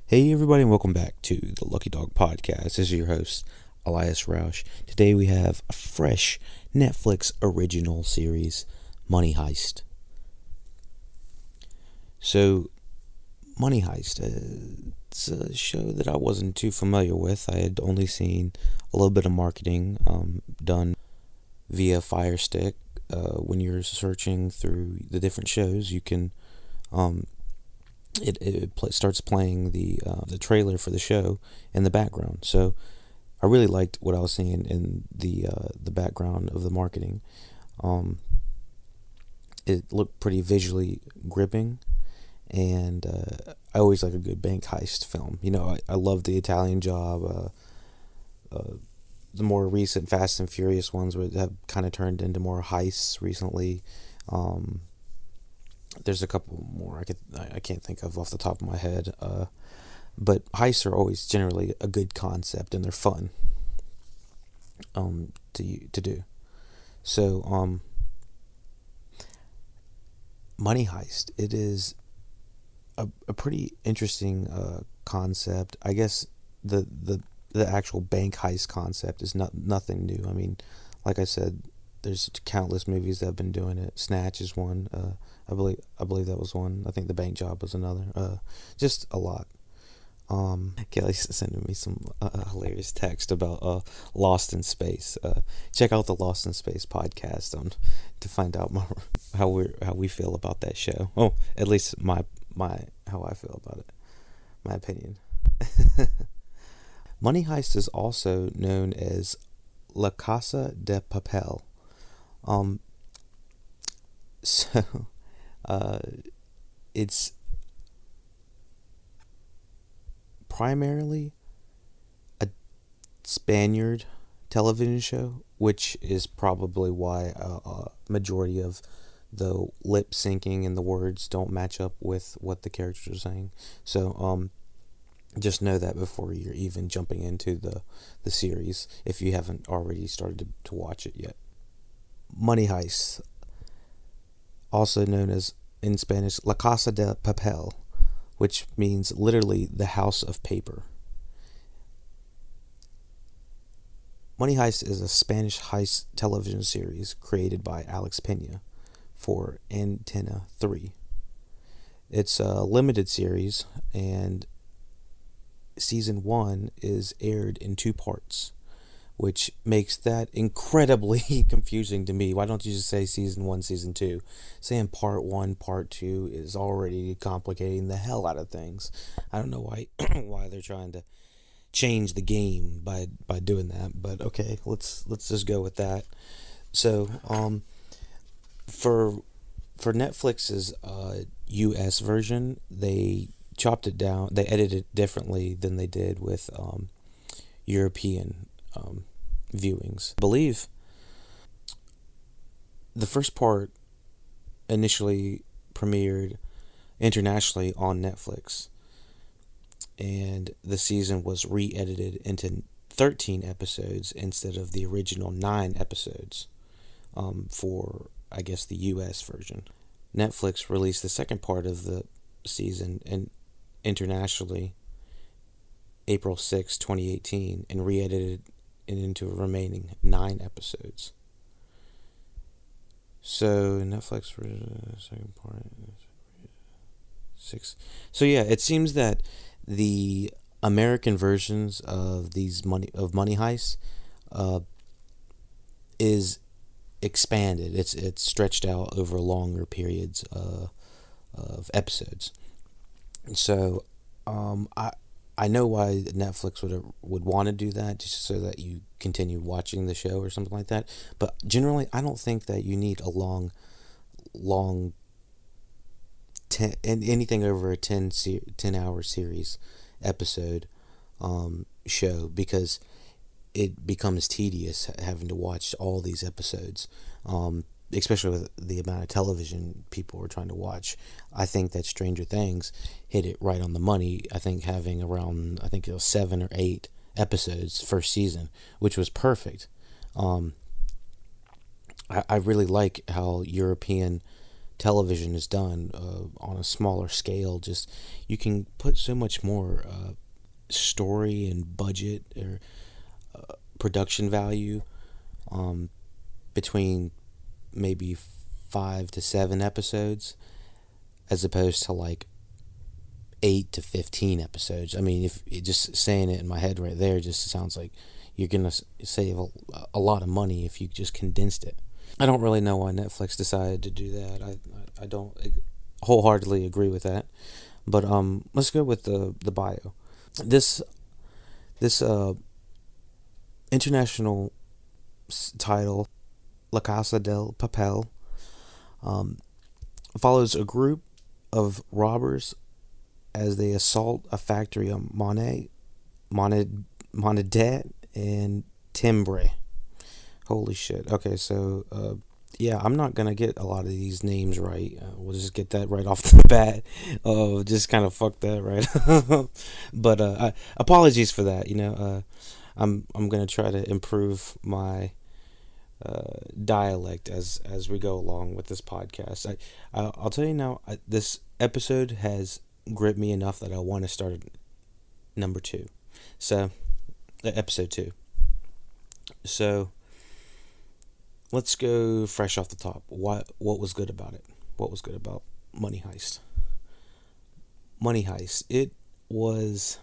Hey everybody, and welcome back to the LuckyDog podcast. This is your host, Elias Rauch. Today we have a fresh Netflix original series, Money Heist. So, Money Heist, it's a show that I wasn't too familiar with. I had only seen a little bit of marketing done via Fire Stick. When you're searching through the different shows, you can starts playing the trailer for the show in the background. So I really liked what I was seeing in the background of the marketing. It looked pretty visually gripping, and I always like a good bank heist film. You know, I love the Italian Job. The more recent Fast and Furious ones have kind of turned into more heists recently. There's a couple more I can't think of off the top of my head, but heists are always generally a good concept, and they're fun to do. So Money Heist, it is a pretty interesting concept. I guess the actual bank heist concept is nothing new. I mean, like I said, there's countless movies that have been doing it. Snatch is one. I believe that was one. I think The Bank Job was another. Just a lot. Kelly's sending me some hilarious text about Lost in Space. Check out the Lost in Space podcast to find out more how we feel about that show. Oh, at least my how I feel about it. My opinion. Money Heist is also known as La Casa de Papel. It's primarily a Spaniard television show, which is probably why a majority of the lip syncing and the words don't match up with what the characters are saying. So, just know that before you're even jumping into the series, if you haven't already started to watch it yet. Money Heist, also known as in Spanish La Casa de Papel, which means literally the house of paper. Money Heist is a Spanish heist television series created by Alex Pena for Antena 3. It's a limited series, and season 1 is aired in 2 parts, which makes that incredibly confusing to me. Why don't you just say season 1, season 2? Saying part 1, part 2 is already complicating the hell out of things. I don't know why why they're trying to change the game by doing that, but okay, let's just go with that. So, for Netflix's US version, they chopped it down. They edited it differently than they did with European viewings. I believe the first part initially premiered internationally on Netflix, and the season was re-edited into 13 episodes instead of the original 9 episodes for, I guess, the US version. Netflix released the second part of the season and internationally April 6, 2018, and re-edited it into a remaining 9 episodes. So Netflix for the second part 6. So yeah, it seems that the American versions of Money Heist is expanded. It's stretched out over longer periods of episodes. So I know why Netflix would want to do that, just so that you continue watching the show or something like that. But generally, I don't think that you need a long anything over a 10-hour series episode show, because it becomes tedious having to watch all these episodes, especially with the amount of television people are trying to watch. I think that Stranger Things hit it right on the money. I think having around, it was 7 or 8 episodes first season, which was perfect. I really like how European television is done on a smaller scale. Just you can put so much more story and budget or production value between maybe 5 to 7 episodes, as opposed to like 8 to 15 episodes. I mean, if just saying it in my head right there just sounds like you're gonna save a lot of money if you just condensed it. I don't really know why Netflix decided to do that. I don't wholeheartedly agree with that. But let's go with the bio. This international title, La Casa de Papel, follows a group of robbers as they assault a factory on Monedet and Timbre. Holy shit. Okay, so yeah, I'm not gonna get a lot of these names right. We'll just get that right off the bat. Just kind of fuck that right. But apologies for that. I'm gonna try to improve my dialect as we go along with this podcast. I'll tell you now. This episode has gripped me enough that I want to start number 2. So, episode 2. So, let's go fresh off the top. What was good about it? What was good about Money Heist? Money Heist. It was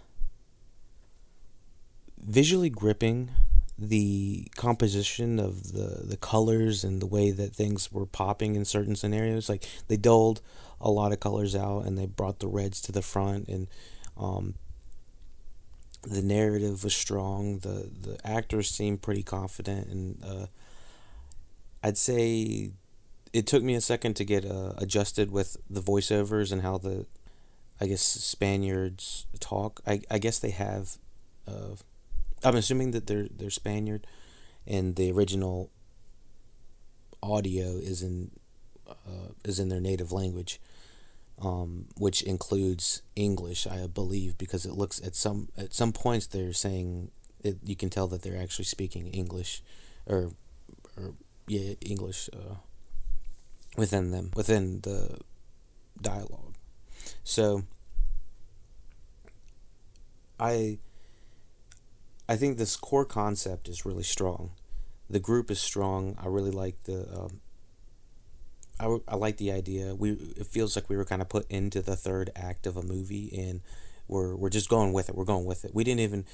visually gripping. The composition of the colors and the way that things were popping in certain scenarios. Like, they doled a lot of colors out and they brought the reds to the front, and the narrative was strong. The actors seemed pretty confident, and I'd say it took me a second to get adjusted with the voiceovers and how the, I guess, Spaniards talk. I guess they have. I'm assuming that they're Spaniard, and the original audio is in their native language, which includes English, I believe, because it looks at some points they're saying it, you can tell that they're actually speaking English, or English within the dialogue. So I think this core concept is really strong. The group is strong. I really like I like the idea. It feels like we were kind of put into the third act of a movie, and we're just going with it. We're going with it. We didn't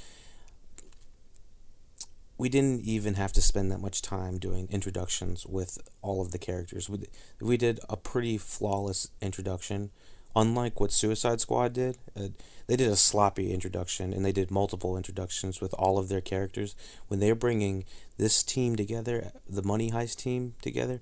even have to spend that much time doing introductions with all of the characters. We did a pretty flawless introduction, unlike what Suicide Squad did. They did a sloppy introduction, and they did multiple introductions with all of their characters. When they're bringing this team together, the Money Heist team together,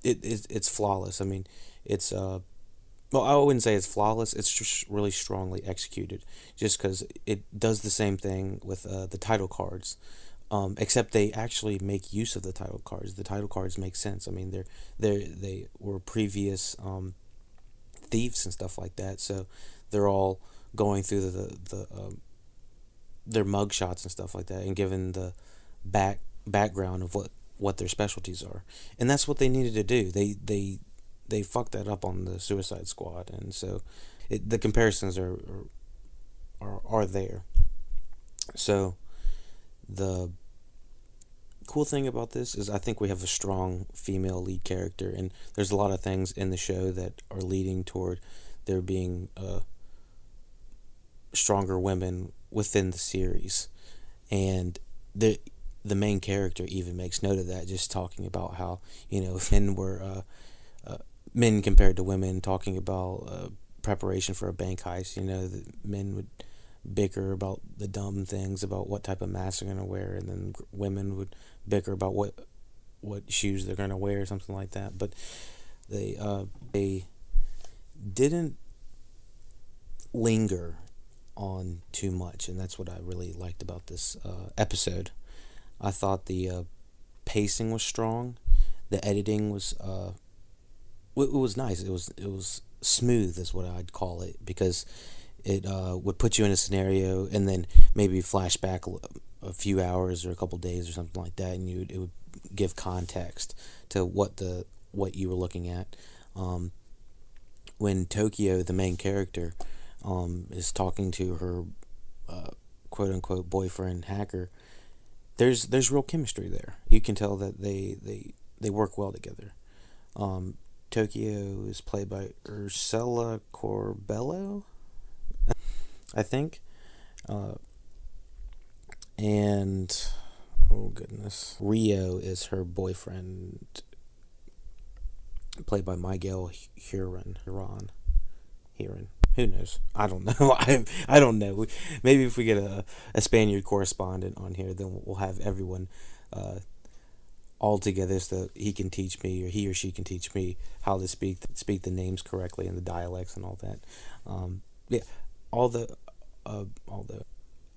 it's flawless. I mean, it's well, I wouldn't say it's flawless. It's just really strongly executed. Just because it does the same thing with the title cards, except they actually make use of the title cards. The title cards make sense. I mean, they were previous thieves and stuff like that, so they're all going through their mug shots and stuff like that, and given the background of what their specialties are, and that's what they needed to do. They fucked that up on the Suicide Squad, and so the comparisons are there. So the cool thing about this is I think we have a strong female lead character, and there's a lot of things in the show that are leading toward there being stronger women within the series, and the main character even makes note of that, just talking about how men were men compared to women, talking about preparation for a bank heist. The men would bicker about the dumb things about what type of mask they're gonna wear, and then women would bicker about what shoes they're gonna wear, or something like that. But they didn't linger on too much, and that's what I really liked about this episode. I thought the pacing was strong, the editing was it was nice. It was smooth, is what I'd call it, because it would put you in a scenario and then maybe flash back a few hours or a couple days or something like that, and it would give context to what what you were looking at. Um, when Tokyo, the main character, is talking to her quote unquote boyfriend hacker, there's real chemistry there. You can tell that they work well together. Um, Tokyo is played by Ursula Corbello, I think, uh, and oh goodness, Rio is her boyfriend, played by Miguel Huron. Who knows? I don't know. I don't know. Maybe if we get a Spaniard correspondent on here, then we'll have everyone uh, all together so he can teach me, or he or she can teach me how to speak the names correctly and the dialects and all that. Yeah, all the all the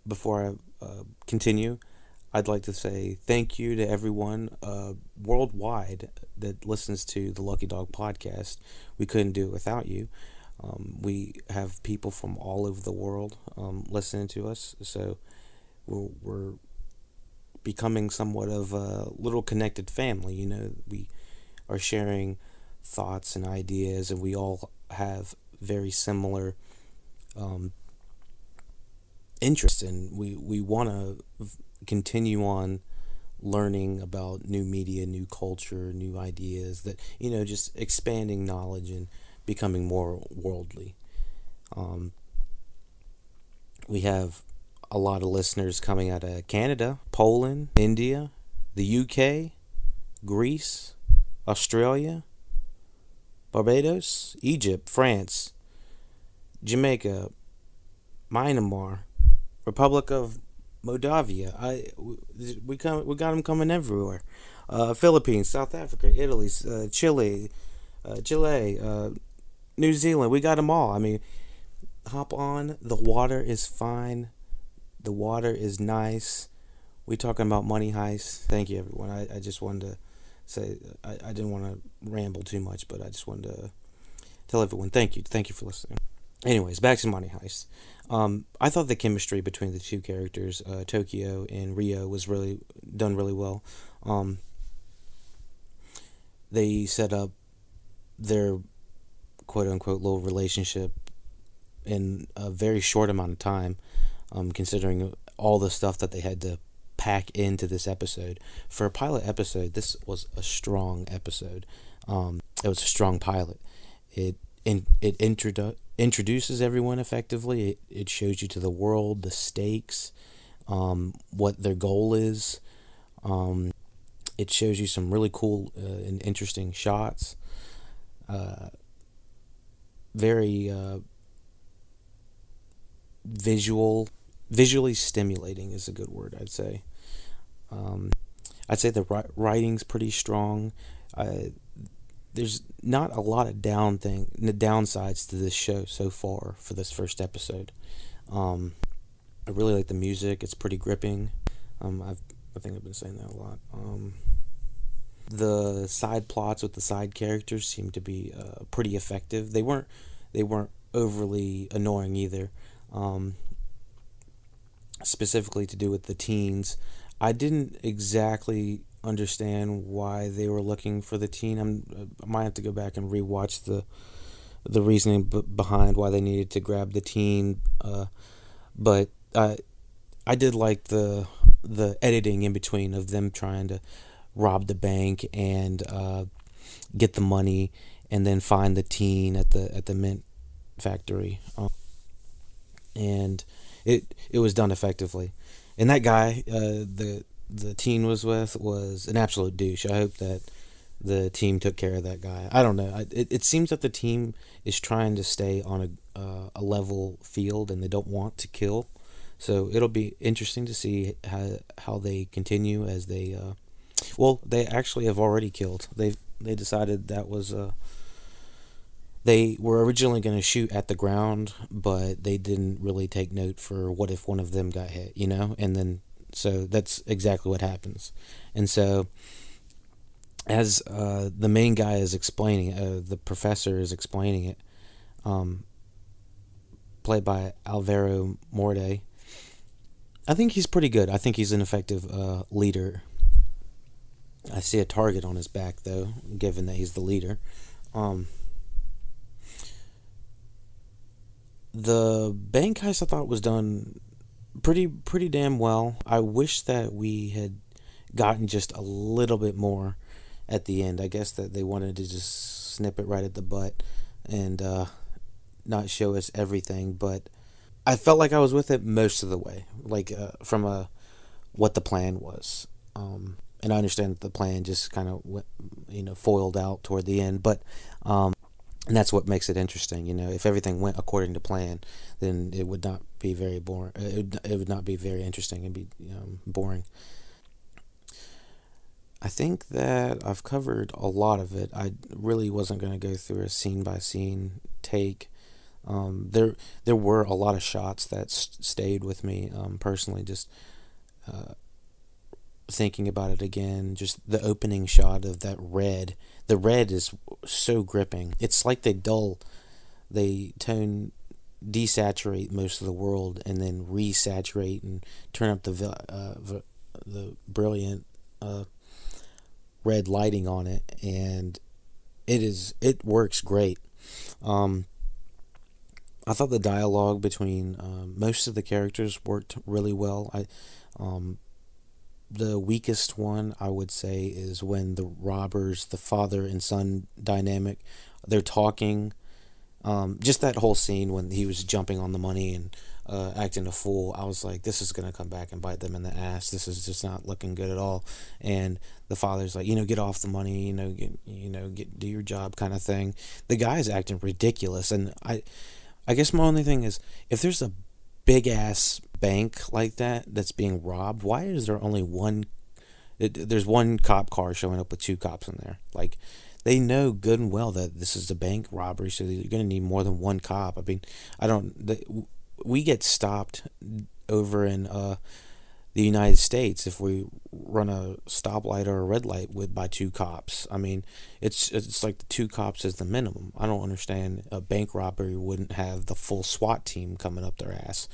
before I continue, I'd like to say thank you to everyone worldwide that listens to the Lucky Dog podcast. We couldn't do it without you. We have people from all over the world listening to us, so we're becoming somewhat of a little connected family. You know, we are sharing thoughts and ideas, and we all have very similar interests, and we want to continue on learning about new media, new culture, new ideas, that, you know, just expanding knowledge and becoming more worldly. We have a lot of listeners coming out of Canada, Poland, India, the UK, Greece, Australia, Barbados, Egypt, France, Jamaica, Myanmar, Republic of Moldavia. We got them coming everywhere. Philippines, South Africa, Italy, Chile, New Zealand. We got them all. I mean, hop on. The water is fine. The water is nice. We talking about Money Heist. Thank you, everyone. I just wanted to say, I didn't want to ramble too much, but I just wanted to tell everyone thank you. Thank you for listening. Anyways, back to Money Heist. I thought the chemistry between the two characters, Tokyo and Rio, was really done really well. They set up their quote unquote little relationship in a very short amount of time, considering all the stuff that they had to pack into this episode. For a pilot episode, this was a strong episode. It was a strong pilot. It introduces everyone effectively. It shows you to the world, the stakes, what their goal is. It shows you some really cool and interesting shots. Very visually stimulating is a good word, I'd say. I'd say the writing's pretty strong. There's not a lot of downsides to this show so far for this first episode. I really like the music. It's pretty gripping. I think I've been saying that a lot. The side plots with the side characters seem to be pretty effective. They weren't overly annoying either. Specifically to do with the teens, I didn't exactly understand why they were looking for the teen. I might have to go back and rewatch the reasoning behind why they needed to grab the teen. But I did like the editing in between of them trying to rob the bank and get the money, and then find the teen at the mint factory. And it was done effectively. And that guy, the teen was with, was an absolute douche. I hope that the team took care of that guy. I don't know. It seems that the team is trying to stay on a level field, and they don't want to kill. So it'll be interesting to see how they continue as they. Well, they actually have already killed. They decided that was. They were originally going to shoot at the ground, but they didn't really take note for what if one of them got hit, you know? And then, so that's exactly what happens. And so, as the main guy is explaining, the professor is explaining it, played by Alvaro Morde, I think he's pretty good. I think he's an effective leader. I see a target on his back, though, given that he's the leader. Um, the bank heist I thought was done pretty damn well. I wish that we had gotten just a little bit more at the end. I guess that they wanted to just snip it right at the butt and not show us everything, but I felt like I was with it most of the way, like from what the plan was. And I understand that the plan just kind of foiled out toward the end, but and that's what makes it interesting. If everything went according to plan, then it would not be very boring. It would not be very interesting and be boring. I think that I've covered a lot of it. I really wasn't going to go through a scene by scene take. There were a lot of shots that stayed with me personally. Just thinking about it again, just the opening shot of that red. The red is so gripping. It's like they desaturate most of the world and then resaturate and turn up the brilliant red lighting on it, and it works great. I thought the dialogue between most of the characters worked really well. The weakest one, I would say, is when the robbers, the father and son dynamic, they're talking. Just that whole scene when he was jumping on the money and acting a fool, I was like, this is going to come back and bite them in the ass. This is just not looking good at all. And the father's like, get off the money, do your job kind of thing. The guy's acting ridiculous. And I guess my only thing is, if there's a big ass bank like that that's being robbed, why is there only one? There's one cop car showing up with two cops in there. Like, they know good and well that this is a bank robbery, so you're going to need more than one cop. I mean, we get stopped over in the United States if we run a stoplight or a red light by two cops. I mean, it's like the two cops is the minimum. I don't understand a bank robbery wouldn't have the full SWAT team coming up their ass.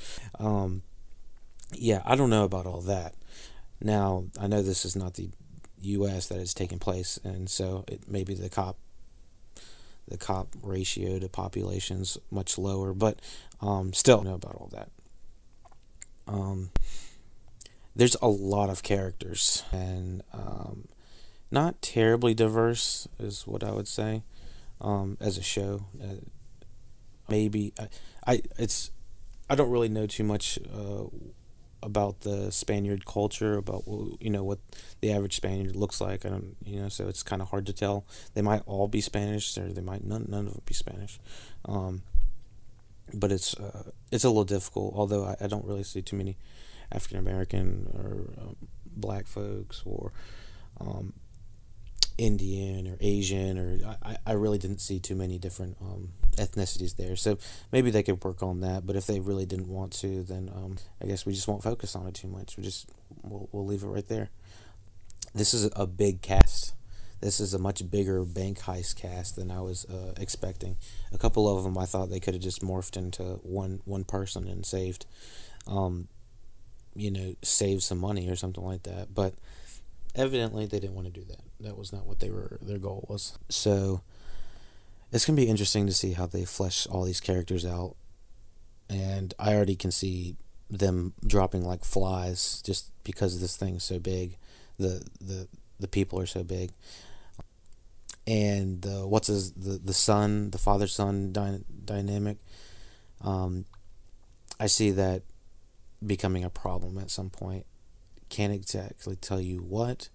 Yeah, I don't know about all that. Now, I know this is not the U.S. that is taking place, and so maybe the cop ratio to population's much lower, but still, I don't know about all that. There's a lot of characters, and not terribly diverse is what I would say as a show. Maybe I don't really know too much about the Spaniard culture, about what the average Spaniard looks like. I don't, so it's kind of hard to tell. They might all be Spanish, or they might none of them be Spanish. But it's a little difficult. Although I don't really see too many African American or black folks or Indian or Asian, or I really didn't see too many different ethnicities there. So maybe they could work on that. But if they really didn't want to, then I guess we just won't focus on it too much. We'll leave it right there. This is a big cast. This is a much bigger bank heist cast than I was expecting. A couple of them I thought they could have just morphed into one person and saved some money or something like that. But evidently they didn't want to do that. That was not what their goal was. So it's going to be interesting to see how they flesh all these characters out. And I already can see them dropping like flies just because this thing's so big. The people are so big. And the son, the father-son dynamic, I see that becoming a problem at some point. Can't exactly tell you what,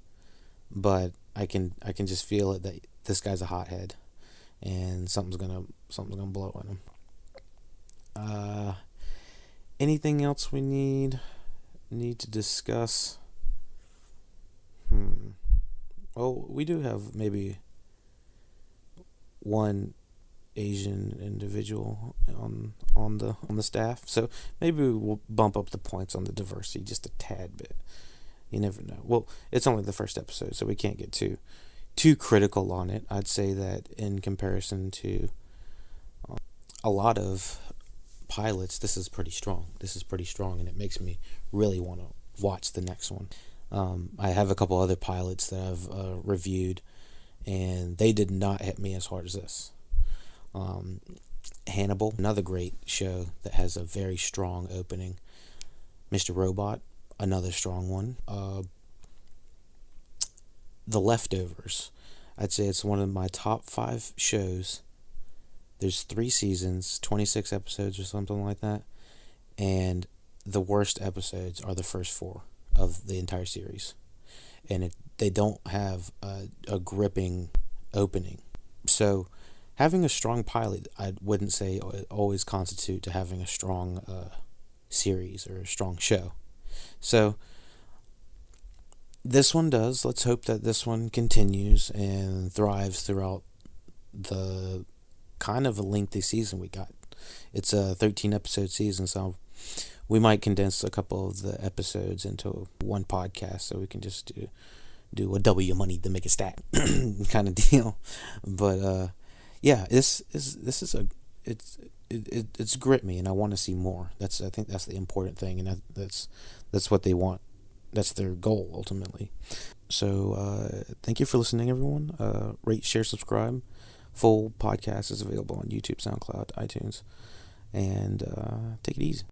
but I can just feel it that this guy's a hothead, and something's gonna blow on him. Anything else we need to discuss? Well, we do have maybe one Asian individual on the staff, so maybe we'll bump up the points on the diversity just a tad bit. You never know. Well, it's only the first episode, so we can't get too critical on it. I'd say that in comparison to a lot of pilots, this is pretty strong. And it makes me really want to watch the next one. I have a couple other pilots that I've reviewed, and they did not hit me as hard as this. Hannibal, another great show that has a very strong opening. Mr. Robot, another strong one. The Leftovers, I'd say it's one of my top 5 shows. There's 3 seasons, 26 episodes or something like that, and the worst episodes are the first 4 of the entire series, and they don't have a gripping opening. So having a strong pilot, I wouldn't say always constitute to having a strong series or a strong show. So this one does. Let's hope that this one continues and thrives throughout the kind of a lengthy season we got. It's a 13 episode season, so we might condense a couple of the episodes into one podcast, so we can just do a W money to make it stack kind of deal. But yeah, this is it's gripped me, and I want to see more. I think that's the important thing, and that's what they want. That's their goal ultimately. So thank you for listening, everyone. Rate, share, subscribe. Full podcast is available on YouTube, SoundCloud, iTunes, and take it easy.